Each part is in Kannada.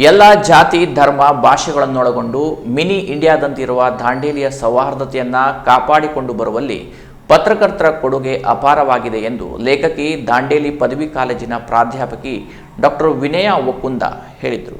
ಎಲ್ಲ ಜಾತಿ ಧರ್ಮ ಭಾಷೆಗಳನ್ನೊಳಗೊಂಡು ಮಿನಿ ಇಂಡಿಯಾದಂತಿರುವ ದಾಂಡೇಲಿಯ ಸೌಹಾರ್ದತೆಯನ್ನು ಕಾಪಾಡಿಕೊಂಡು ಬರುವಲ್ಲಿ ಪತ್ರಕರ್ತರ ಕೊಡುಗೆ ಅಪಾರವಾಗಿದೆ ಎಂದು ಲೇಖಕಿ ದಾಂಡೇಲಿ ಪದವಿ ಕಾಲೇಜಿನ ಪ್ರಾಧ್ಯಾಪಕಿ ಡಾಕ್ಟರ್ ವಿನಯಾ ಒಕ್ಕುಂದ ಹೇಳಿದರು.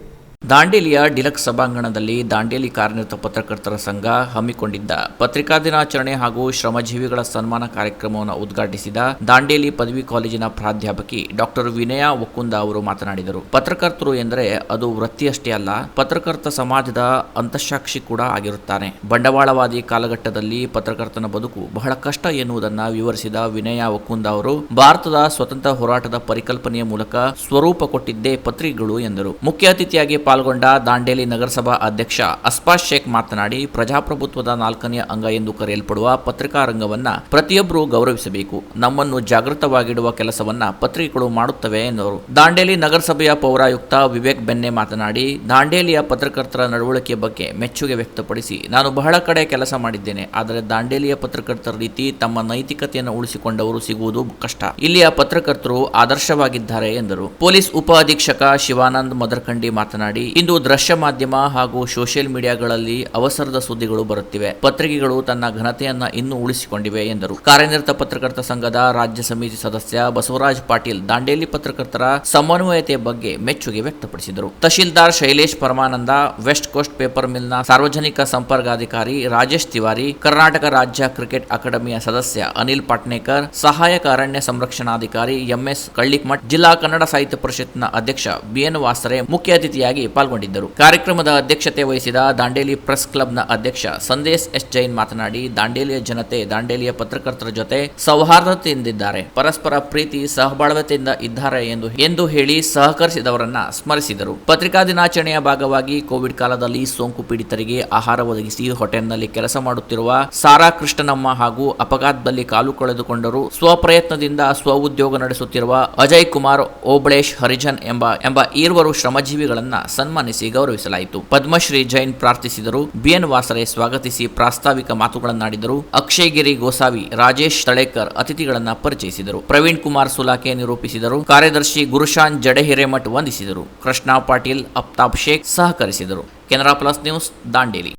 ದಾಂಡೇಲಿಯ ಡಿಲಕ್ಸ್ ಸಭಾಂಗಣದಲ್ಲಿ ದಾಂಡೇಲಿ ಕಾರ್ಯನಿರತ ಪತ್ರಕರ್ತರ ಸಂಘ ಹಮ್ಮಿಕೊಂಡಿದ್ದ ಪತ್ರಿಕಾ ದಿನಾಚರಣೆ ಹಾಗೂ ಶ್ರಮಜೀವಿಗಳ ಸನ್ಮಾನ ಕಾರ್ಯಕ್ರಮವನ್ನು ಉದ್ಘಾಟಿಸಿದ ದಾಂಡೇಲಿ ಪದವಿ ಕಾಲೇಜಿನ ಪ್ರಾಧ್ಯಾಪಕಿ ಡಾಕ್ಟರ್ ವಿನಯಾ ಒಕ್ಕುಂದ ಅವರು ಮಾತನಾಡಿದರು. ಪತ್ರಕರ್ತರು ಎಂದರೆ ಅದು ವೃತ್ತಿಯಷ್ಟೇ ಅಲ್ಲ, ಪತ್ರಕರ್ತ ಸಮಾಜದ ಅಂತಃಸಾಕ್ಷಿ ಕೂಡ ಆಗಿರುತ್ತಾನೆ. ಬಂಡವಾಳವಾದಿ ಕಾಲಘಟ್ಟದಲ್ಲಿ ಪತ್ರಕರ್ತನ ಬದುಕು ಬಹಳ ಕಷ್ಟ ಎನ್ನುವುದನ್ನು ವಿವರಿಸಿದ ವಿನಯಾ ಒಕ್ಕುಂದ ಅವರು ಭಾರತದ ಸ್ವತಂತ್ರ ಹೋರಾಟದ ಪರಿಕಲ್ಪನೆಯ ಮೂಲಕ ಸ್ವರೂಪ ಕೊಟ್ಟಿದ್ದೇ ಪತ್ರಿಕೆಗಳು ಎಂದರು. ಮುಖ್ಯ ಅತಿಥಿಯಾಗಿ ಪಾಲ್ಗೊಂಡ ದಾಂಡೇಲಿ ನಗರಸಭಾ ಅಧ್ಯಕ್ಷ ಅಸ್ಫಾಜ್ ಶೇಖ್ ಮಾತನಾಡಿ, ಪ್ರಜಾಪ್ರಭುತ್ವದ 4ನೇ ಅಂಗ ಎಂದು ಕರೆಯಲ್ಪಡುವ ಪತ್ರಿಕಾ ರಂಗವನ್ನ ಪ್ರತಿಯೊಬ್ಬರೂ ಗೌರವಿಸಬೇಕು. ನಮ್ಮನ್ನು ಜಾಗೃತವಾಗಿಡುವ ಕೆಲಸವನ್ನ ಪತ್ರಿಕೆಗಳು ಮಾಡುತ್ತವೆ ಎಂದರು. ದಾಂಡೇಲಿ ನಗರಸಭೆಯ ಪೌರಾಯುಕ್ತ ವಿವೇಕ್ ಬೆನ್ನೆ ಮಾತನಾಡಿ, ದಾಂಡೇಲಿಯ ಪತ್ರಕರ್ತರ ನಡವಳಿಕೆ ಬಗ್ಗೆ ಮೆಚ್ಚುಗೆ ವ್ಯಕ್ತಪಡಿಸಿ, ನಾನು ಬಹಳ ಕಡೆ ಕೆಲಸ ಮಾಡಿದ್ದೇನೆ, ಆದರೆ ದಾಂಡೇಲಿಯ ಪತ್ರಕರ್ತರ ರೀತಿ ತಮ್ಮ ನೈತಿಕತೆಯನ್ನು ಉಳಿಸಿಕೊಂಡವರು ಸಿಗುವುದು ಕಷ್ಟ. ಇಲ್ಲಿಯ ಪತ್ರಕರ್ತರು ಆದರ್ಶವಾಗಿದ್ದಾರೆ ಎಂದರು. ಪೊಲೀಸ್ ಉಪ ಅಧೀಕ್ಷಕ ಶಿವಾನಂದ್ ಮದರ್ಕಂಡಿ ಮಾತನಾಡಿ, ಇಂದು ದೃಶ್ಯ ಮಾಧ್ಯಮ ಹಾಗೂ ಸೋಷಿಯಲ್ ಮೀಡಿಯಾಗಳಲ್ಲಿ ಅವಸರದ ಸುದ್ದಿಗಳು ಬರುತ್ತಿವೆ. ಪತ್ರಿಕೆಗಳು ತನ್ನ ಘನತೆಯನ್ನ ಇನ್ನೂ ಉಳಿಸಿಕೊಂಡಿವೆ ಎಂದರು. ಕಾರ್ಯನಿರತ ಪತ್ರಕರ್ತ ಸಂಘದ ರಾಜ್ಯ ಸಮಿತಿ ಸದಸ್ಯ ಬಸವರಾಜ್ ಪಾಟೀಲ್ ದಾಂಡೇಲಿ ಪತ್ರಕರ್ತರ ಸಮನ್ವಯತೆ ಬಗ್ಗೆ ಮೆಚ್ಚುಗೆ ವ್ಯಕ್ತಪಡಿಸಿದರು. ತಹಶೀಲ್ದಾರ್ ಶೈಲೇಶ್ ಪರಮಾನಂದ, ವೆಸ್ಟ್ ಕೋಸ್ಟ್ ಪೇಪರ್ ಮಿಲ್ನ ಸಾರ್ವಜನಿಕ ಸಂಪರ್ಕಾಧಿಕಾರಿ ರಾಜೇಶ್ ತಿವಾರಿ, ಕರ್ನಾಟಕ ರಾಜ್ಯ ಕ್ರಿಕೆಟ್ ಅಕಾಡೆಮಿಯ ಸದಸ್ಯ ಅನಿಲ್ ಪಾಟ್ನೇಕರ್, ಸಹಾಯಕ ಅರಣ್ಯ ಸಂರಕ್ಷಣಾಧಿಕಾರಿ ಎಂಎಸ್ ಕಳ್ಳಿಮಠ್, ಜಿಲ್ಲಾ ಕನ್ನಡ ಸಾಹಿತ್ಯ ಪರಿಷತ್ನ ಅಧ್ಯಕ್ಷ ಬಿಎನ್ ವಾಸರೆ ಮುಖ್ಯ ಅತಿಥಿಯಾಗಿ ಪಾಲ್ಗೊಂಡಿದ್ದರು. ಕಾರ್ಯಕ್ರಮದ ಅಧ್ಯಕ್ಷತೆ ವಹಿಸಿದ ದಾಂಡೇಲಿ ಪ್ರೆಸ್ ಕ್ಲಬ್ನ ಅಧ್ಯಕ್ಷ ಸಂದೇಶ್ ಎಸ್ ಜೈನ್ ಮಾತನಾಡಿ, ದಾಂಡೇಲಿಯ ಜನತೆ ದಾಂಡೇಲಿಯ ಪತ್ರಕರ್ತರ ಜೊತೆ ಸೌಹಾರ್ದತೆಯಿಂದಿದ್ದಾರೆ, ಪರಸ್ಪರ ಪ್ರೀತಿ ಸಹಬಾಳ್ವೆತೆಯಿಂದ ಇದ್ದಾರೆ ಎಂದು ಹೇಳಿ ಸಹಕರಿಸಿದವರನ್ನ ಸ್ಮರಿಸಿದರು. ಪತ್ರಿಕಾ ದಿನಾಚರಣೆಯ ಭಾಗವಾಗಿ ಕೋವಿಡ್ ಕಾಲದಲ್ಲಿ ಸೋಂಕು ಪೀಡಿತರಿಗೆ ಆಹಾರ ಒದಗಿಸಿ ಹೋಟೆಲ್ನಲ್ಲಿ ಕೆಲಸ ಮಾಡುತ್ತಿರುವ ಸಾರಾ ಕೃಷ್ಣನಮ್ಮ ಹಾಗೂ ಅಪಘಾತದಲ್ಲಿ ಕಾಲು ಕಳೆದುಕೊಂಡರು ಸ್ವಪ್ರಯತ್ನದಿಂದ ಸ್ವಉದ್ಯೋಗ ನಡೆಸುತ್ತಿರುವ ಅಜಯ್ ಕುಮಾರ್ ಓಬಳೇಶ್ ಹರಿಜನ್ ಎಂಬ ಈರ್ವರು ಶ್ರಮಜೀವಿಗಳನ್ನ ಸನ್ಮಾನಿಸಿ ಗೌರವಿಸಲಾಯಿತು. ಪದ್ಮಶ್ರೀ ಜೈನ್ ಪ್ರಾರ್ಥಿಸಿದರು. ಬಿಎನ್ ವಾಸರೆ ಸ್ವಾಗತಿಸಿ ಪ್ರಾಸ್ತಾವಿಕ ಮಾತುಗಳನ್ನಾಡಿದರು. ಅಕ್ಷಯ್ ಗಿರಿ ಗೋಸಾವಿ, ರಾಜೇಶ್ ತಳೇಕರ್ ಅತಿಥಿಗಳನ್ನ ಪರಿಚಯಿಸಿದರು. ಪ್ರವೀಣ್ ಕುಮಾರ್ ಸುಲಾಕೆ ನಿರೂಪಿಸಿದರು. ಕಾರ್ಯದರ್ಶಿ ಗುರುಶಾನ್ ಜಡೆ ಹಿರೇಮಠ್ ವಂದಿಸಿದರು. ಕೃಷ್ಣ ಪಾಟೀಲ್, ಅಫ್ತಾಬ್ ಶೇಖ್ ಸಹಕರಿಸಿದರು. Canara plus news, Dandeli.